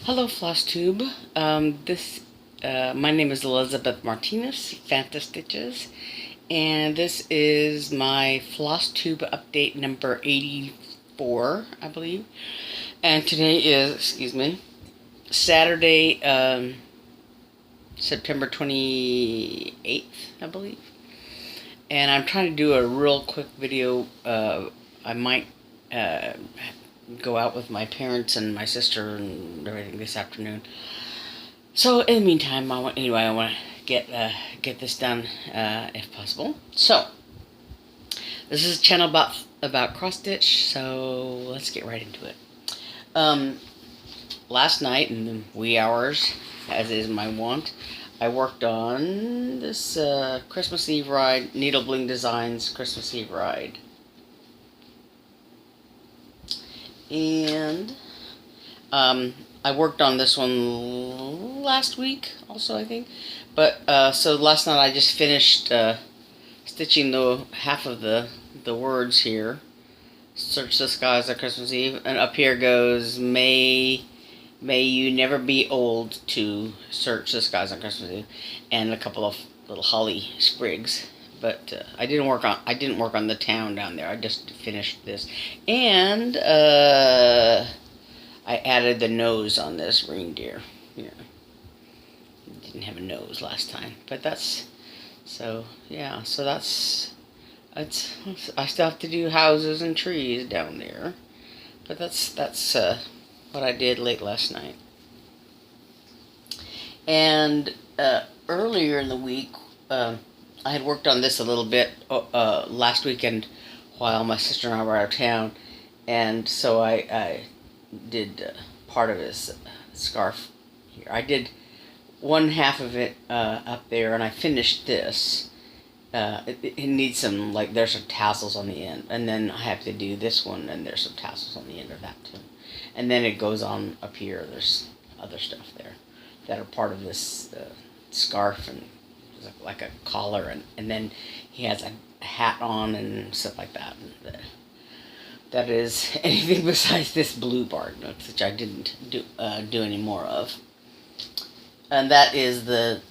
Hello, Flosstube. My name is Elizabeth Martinez, phantastitches, and this is my Flosstube update number 84, I believe. And today is, Saturday, September 28th, I believe. And I'm trying to do a real quick video. I might go out with my parents and my sister and everything this afternoon. So in the meantime, I want to get this done if possible. So this is a channel about cross stitch. So let's get right into it. Last night in the wee hours, as is my wont, I worked on this Christmas Eve ride, Needle Bling Designs Christmas Eve ride. And I worked on this one last week also, I think. But so last night I just finished stitching the half of the words here. Search the skies on Christmas Eve, and up here goes May you never be old to search the skies on Christmas Eve, and a couple of little holly sprigs. But I didn't work on the town down there. I just finished this, and I added the nose on this reindeer. Yeah, it didn't have a nose last time, but that's so yeah. So that's I still have to do houses and trees down there, but that's what I did late last night. And earlier in the week. I had worked on this a little bit last weekend while my sister and I were out of town, and so I did part of his scarf here. I did one half of it up there, and I finished this. It needs some, like, there's some tassels on the end, and then I have to do this one, and there's some tassels on the end of that too. And then it goes on up here. There's other stuff there that are part of this scarf, and like a collar, and then he has a hat on and stuff like that. And that is anything besides this blue bark notes, which I didn't do any more of. And that is the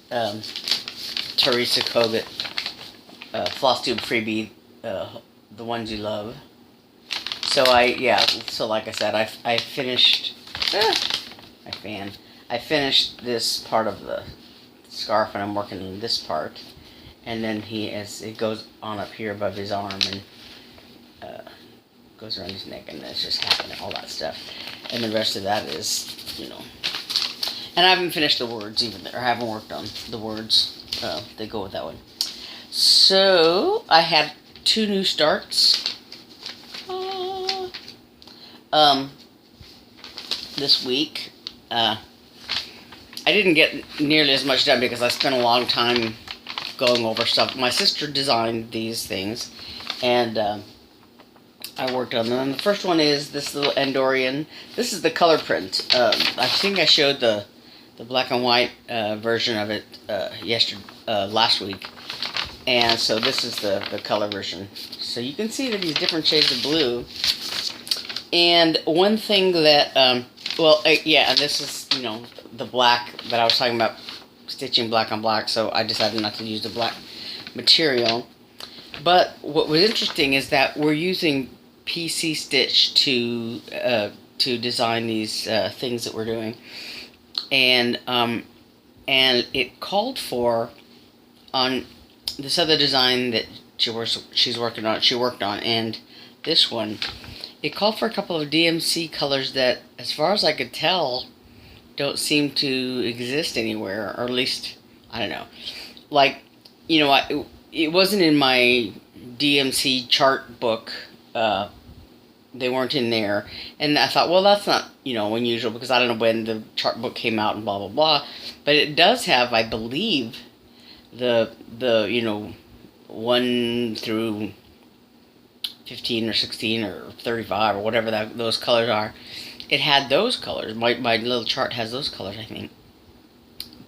Teresa Kogut Flosstube Freebie, the ones you love. So so like I said, I finished I finished this part of the scarf, and I'm working on this part, and then it goes on up here above his arm and goes around his neck, and it's just happening, all that stuff. And the rest of that is, and I haven't finished the words even there. I haven't worked on the words. They go with that one. So I had 2 new starts this week. I didn't get nearly as much done because I spent a long time going over stuff. My sister designed these things, and I worked on them. The first one is this little Andorian. This is the color print. I think I showed the black and white version of it last week, and so this is the color version. So you can see that these different shades of blue. And one thing that, this is, the black that I was talking about, stitching black on black, so I decided not to use the black material. But what was interesting is that we're using PC Stitch to design these things that we're doing, and it called for, on this other design that she worked on, and this one, it called for a couple of DMC colors that, as far as I could tell, don't seem to exist anywhere, or at least, I don't know. Like, it wasn't in my DMC chart book. They weren't in there. And I thought, well, that's not, unusual, because I don't know when the chart book came out and blah, blah, blah. But it does have, I believe, the 1 through 15 or 16 or 35 or whatever those colors are. It had those colors. My little chart has those colors, I think.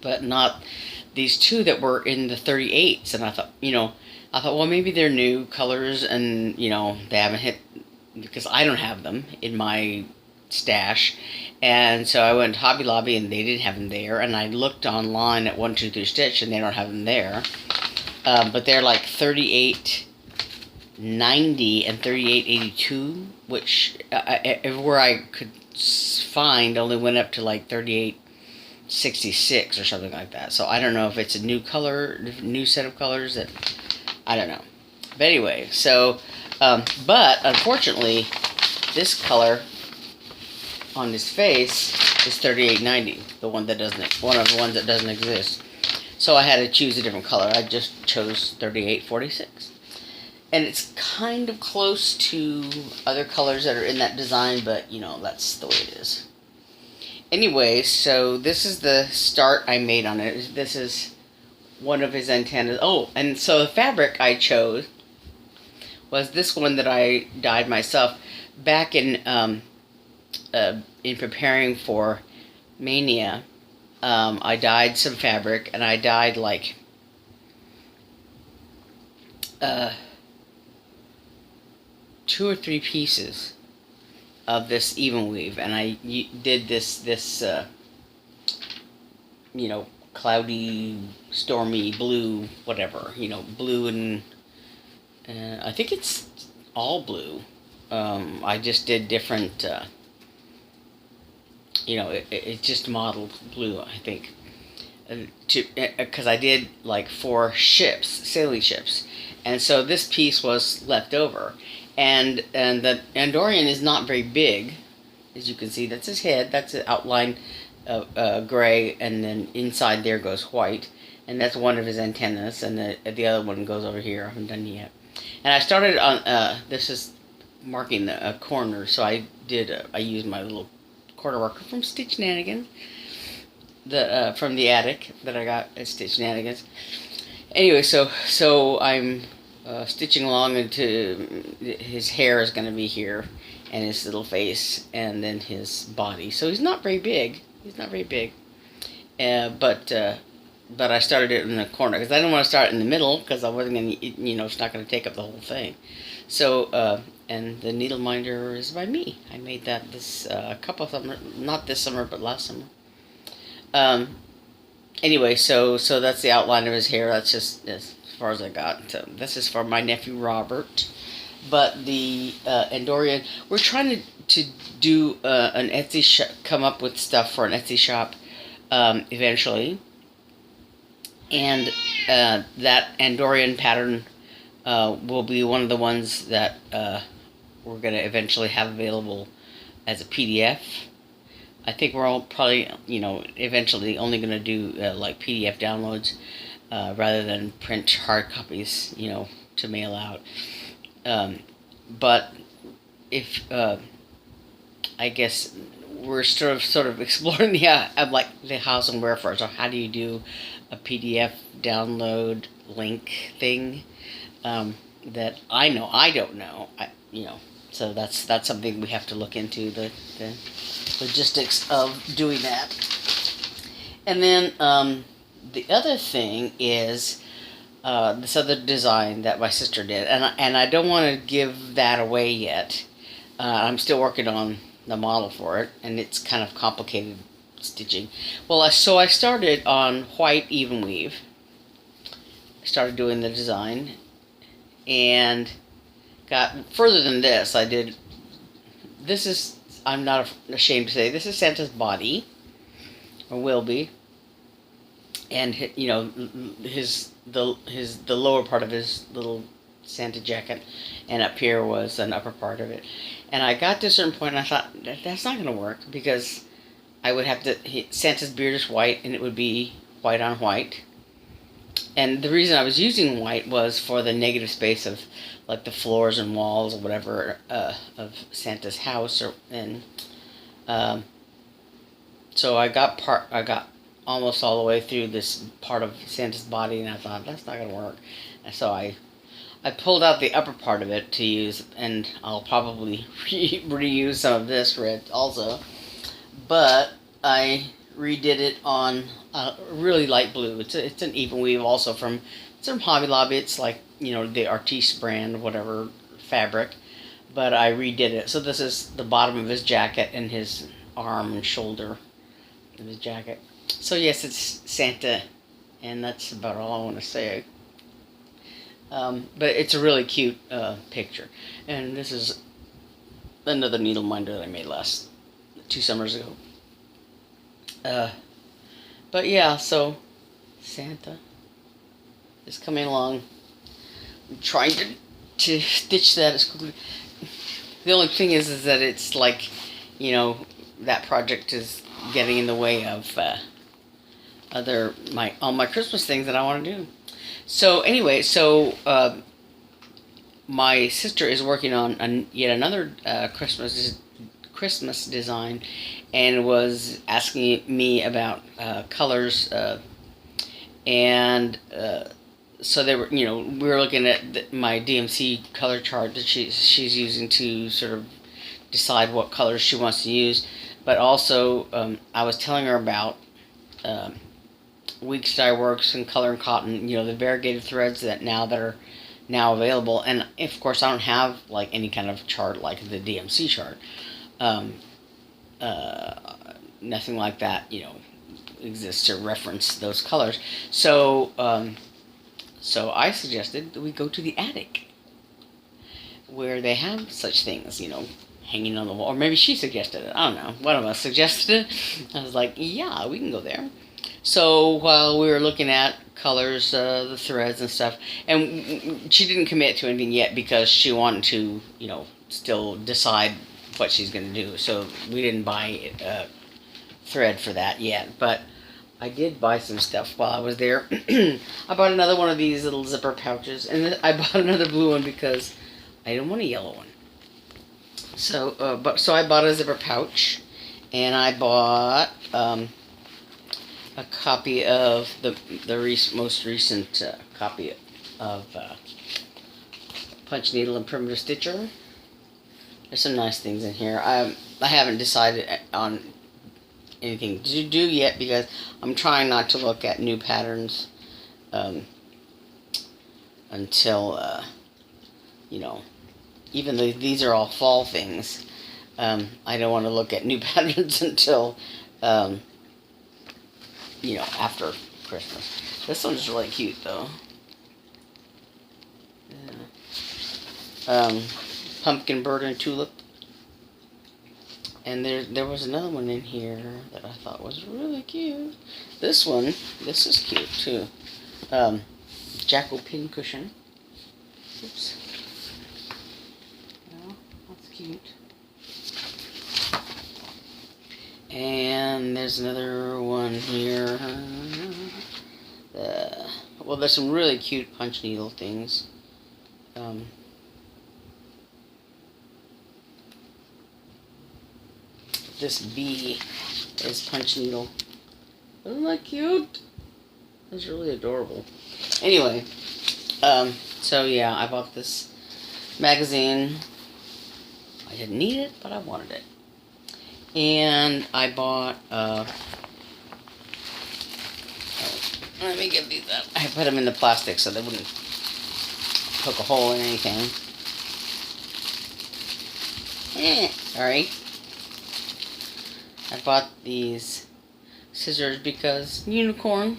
But not these 2 that were in the 38s. And I thought, well, maybe they're new colors, and, they haven't hit, because I don't have them in my stash. And so I went to Hobby Lobby and they didn't have them there. And I looked online at 123 Stitch and they don't have them there. But they're like $38.90 and $38.82, which everywhere I could find only went up to like $38.66 or something like that. So I don't know if it's a new color, new set of colors that I don't know. But anyway, so but unfortunately, this color on his face is $38.90, one of the ones that doesn't exist. So I had to choose a different color. I just chose $38.46. And it's kind of close to other colors that are in that design, but, you know, that's the way it is. Anyway, so this is the start I made on it. This is one of his antennas. Oh, and so the fabric I chose was this one that I dyed myself back in preparing for Mania. I dyed some fabric, and I dyed like 2 or 3 pieces of this even weave, and I did this you know, cloudy, stormy blue, whatever, you know, blue and I think it's all blue. I just did different you know, it just modeled blue, I think, because I did like 4 ships, sailing ships, and so this piece was left over, and the Andorian is not very big, as you can see. That's his head. That's an outline of gray, and then inside there goes white, and that's one of his antennas, and the other one goes over here. I haven't done it yet. And I started on this is marking the corner, so I used my little corner marker from Stitch Nanigans, from the attic that I got at Stitch Nanigans. Anyway, so I'm stitching along into his hair is going to be here, and his little face, and then his body. So he's not very big. He's not very big. But I started it in the corner because I didn't want to start in the middle because I wasn't going to, you know, it's not going to take up the whole thing. So, and the needle minder is by me. I made that this couple of summer, not this summer, but last summer. Anyway, so that's the outline of his hair. That's just as far as I got. So this is for my nephew Robert. But the Andorian, we're trying to do an Etsy shop, come up with stuff for an Etsy shop eventually. And that Andorian pattern will be one of the ones that we're going to eventually have available as a PDF. I think we're all probably, you know, eventually only going to do like PDF downloads rather than print hard copies, you know, to mail out. But if I guess we're sort of exploring the house and wherefore. So how do you do a PDF download link thing that I don't know. You know, so that's something we have to look into, the logistics of doing that. And then the other thing is this other design that my sister did, and I don't want to give that away yet. I'm still working on the model for it, and it's kind of complicated stitching. Well, so I started on white even weave. I started doing the design, and got further than this. I did. This is, I'm not ashamed to say, this is Santa's body, or will be, and you know, the lower part of his little Santa jacket, and up here was an upper part of it. And I got to a certain point and I thought, that's not going to work, because I would have to, Santa's beard is white and it would be white on white. And the reason I was using white was for the negative space of like the floors and walls or whatever of Santa's house, so I got almost all the way through this part of Santa's body, and I thought, that's not going to work. And so I pulled out the upper part of it to use, and I'll probably reuse some of this red also. But I redid it on really light blue. It's an even weave also it's from Hobby Lobby. It's like, you know, the Artiste brand, whatever fabric. but I redid it. So this is the bottom of his jacket and his arm and shoulder of his jacket. So yes, it's Santa, and that's about all I want to say. But it's a really cute picture. And this is another needle minder that I made 2 summers ago. But yeah, so Santa is coming along. I'm trying to stitch that as quickly. The only thing is that it's like, you know, that project is getting in the way of all my Christmas things that I want to do. So anyway, my sister is working on yet another Christmas design, and was asking me about colors, and so they were, we were looking at my DMC color chart that she's using to sort of decide what colors she wants to use, but also I was telling her about Weeks Dye Works and Color and Cotton, the variegated threads that are now available. And of course I don't have like any kind of chart like the DMC chart. Nothing like that, exists to reference those colors. So I suggested that we go to the attic where they have such things, hanging on the wall. Or maybe she suggested it. I don't know. One of us suggested it. I was like, yeah, we can go there. So while we were looking at colors, the threads and stuff, and she didn't commit to anything yet because she wanted to, still decide what she's going to do. So we didn't buy thread for that yet. But I did buy some stuff while I was there. I bought another one of these little zipper pouches, and I bought another blue one because I didn't want a yellow one. So, so I bought a zipper pouch, and I bought a copy of the most recent copy of Punch Needle and Primitive Stitcher. There's some nice things in here. I haven't decided on anything to do yet because I'm trying not to look at new patterns until even though these are all fall things, I don't want to look at new patterns until after Christmas. This one's really cute though. Yeah. Pumpkin bird and tulip. And there was another one in here that I thought was really cute. This is cute too. Jackal pin cushion. Oops. Oh, that's cute. And there's another one here. Well, there's some really cute punch needle things. This bee is punch needle. Isn't that cute? That's really adorable. Anyway, so yeah, I bought this magazine. I didn't need it, but I wanted it. And I bought, let me get these up. I put them in the plastic so they wouldn't poke a hole in anything. Alright. I bought these scissors because unicorn.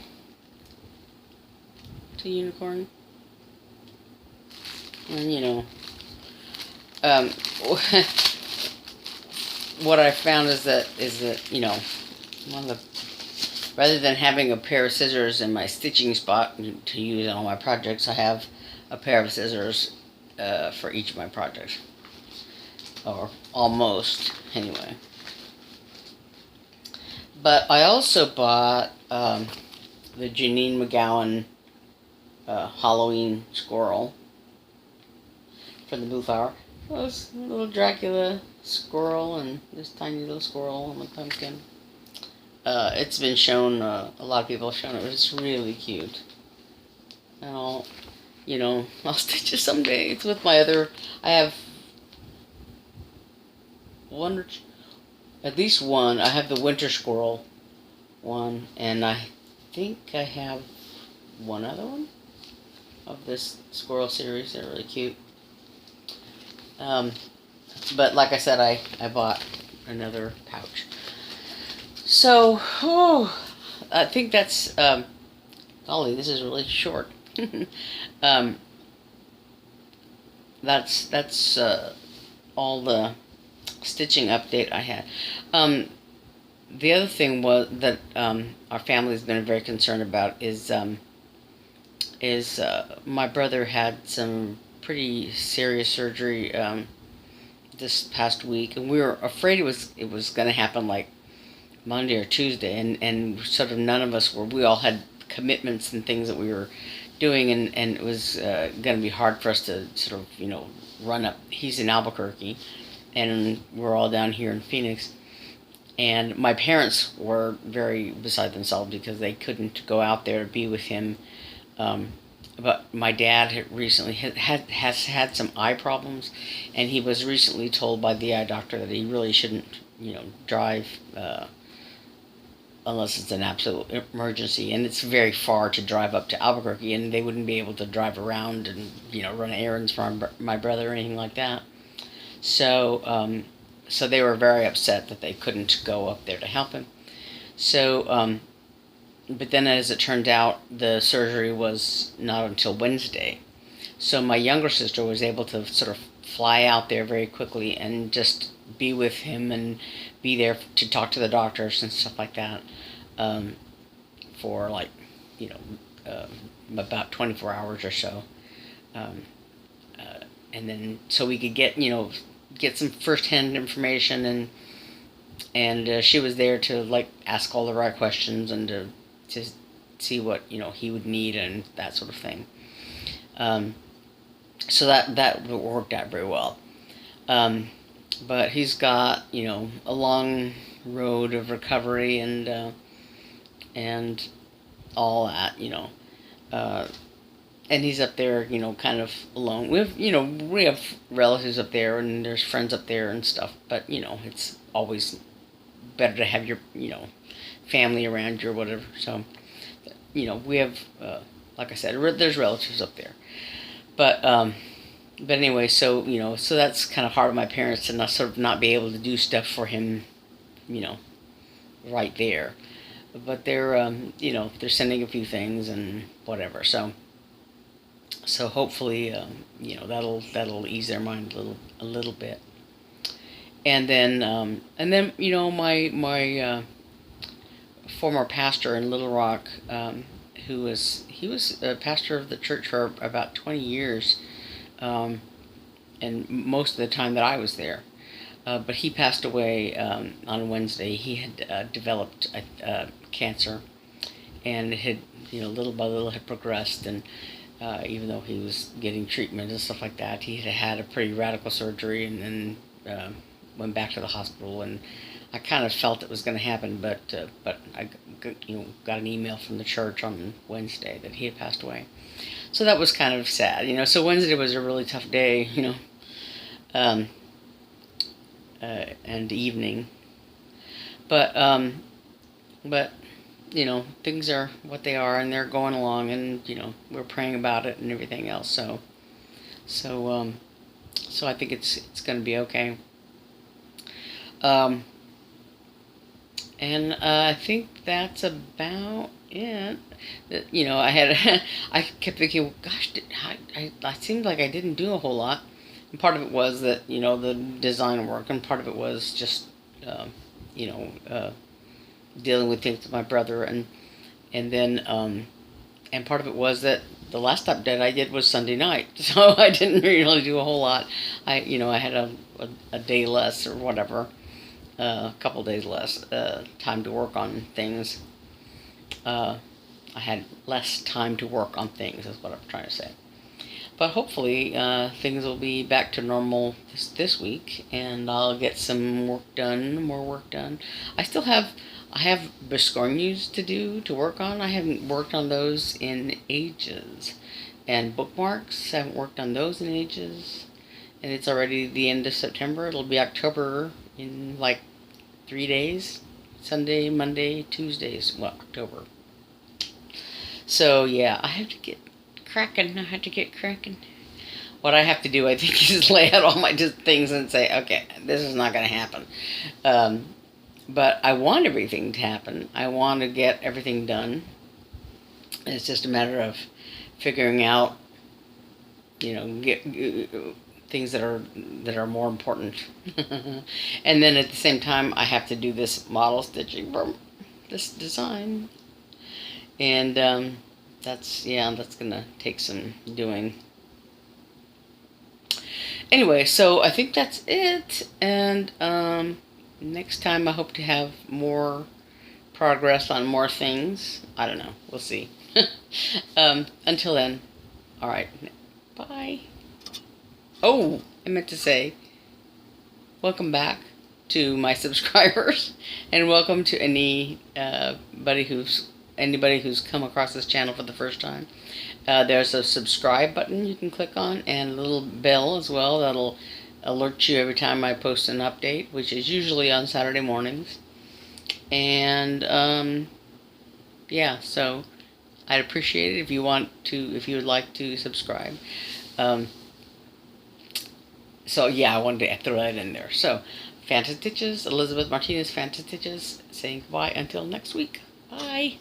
To unicorn. And what I found is that rather than having a pair of scissors in my stitching spot to use on all my projects, I have a pair of scissors for each of my projects, or almost anyway. But I also bought the Janine McGowan Halloween squirrel for the Blue Flower. This little Dracula squirrel and this tiny little squirrel on the pumpkin. It's been shown, a lot of people have shown it. It's really cute. And I'll stitch it someday. It's with my other, I have at least one. I have the winter squirrel one, and I think I have one other one of this squirrel series. They're really cute. But like I said, I bought another pouch. So, I think that's, golly, this is really short. um, that's all the stitching update I had. The other thing was that our family's been very concerned about is my brother had some pretty serious surgery this past week, and we were afraid it was going to happen like Monday or Tuesday, and sort of none of us were. We all had commitments and things that we were doing, and it was going to be hard for us to sort of run up. He's in Albuquerque, and we're all down here in Phoenix. And my parents were very beside themselves because they couldn't go out there to be with him. But my dad had recently has had some eye problems, and he was recently told by the eye doctor that he really shouldn't, drive unless it's an absolute emergency. And it's very far to drive up to Albuquerque, and they wouldn't be able to drive around and run errands for my brother or anything like that. So so they were very upset that they couldn't go up there to help him. So but then, as it turned out, the surgery was not until Wednesday. So my younger sister was able to sort of fly out there very quickly and just be with him and be there to talk to the doctors and stuff like that for like, about 24 hours or so. And then so we could get some first-hand information, and she was there to like ask all the right questions and to see what he would need and that sort of thing. So that worked out very well. But he's got a long road of recovery and all that and he's up there kind of alone. We have relatives up there and there's friends up there and stuff, but it's always better to have your family around you or whatever. So we have like I said, there's relatives up there, but anyway, so so that's kind of hard on my parents to not be able to do stuff for him right there. But they're they're sending a few things and whatever. So hopefully that'll ease their mind a little bit. And then my former pastor in Little Rock, he was a pastor of the church for about 20 years, and most of the time that I was there. But he passed away on Wednesday. He had developed cancer, and it had little by little had progressed, and even though he was getting treatment and stuff like that, he had a pretty radical surgery, and then went back to the hospital. And I kind of felt it was going to happen, but I got an email from the church on Wednesday that he had passed away. So that was kind of sad, So Wednesday was a really tough day, and evening, but things are what they are, and they're going along, and we're praying about it and everything else. So I think it's going to be okay. And I think that's about it. I kept thinking, gosh, I seemed like I didn't do a whole lot. And part of it was that, the design work, and part of it was just, dealing with things with my brother, and then, and part of it was that the last update I did was Sunday night, so I didn't really do a whole lot. I had a day less or whatever, a couple days less time to work on things. I had less time to work on things, is what I'm trying to say. But hopefully things will be back to normal this week, and I'll get some more work done. I have biscornues to work on. I haven't worked on those in ages. And bookmarks, I haven't worked on those in ages. And it's already the end of September. It'll be October in like 3 days. Sunday, Monday, Tuesdays. Well, October. So yeah, I have to get cracking. what I have to do, I think, is just lay out all my things and say, okay, this is not going to happen. But I want everything to happen. I want to get everything done. It's just a matter of figuring out, get things that are more important. And then at the same time, I have to do this model stitching for this design. And that's gonna take some doing. Anyway, so I think that's it. And next time I hope to have more progress on more things. I don't know. We'll see. Until then, all right. Bye. Oh, I meant to say, welcome back to my subscribers, and welcome to anybody who's come across this channel for the first time. There's a subscribe button you can click on, and a little bell as well that'll alert you every time I post an update, which is usually on Saturday mornings. And yeah, so I'd appreciate it if you would like to subscribe. So yeah, I wanted to throw that in there. So, phantastitches, Elizabeth Martinez, phantastitches, saying goodbye until next week. Bye.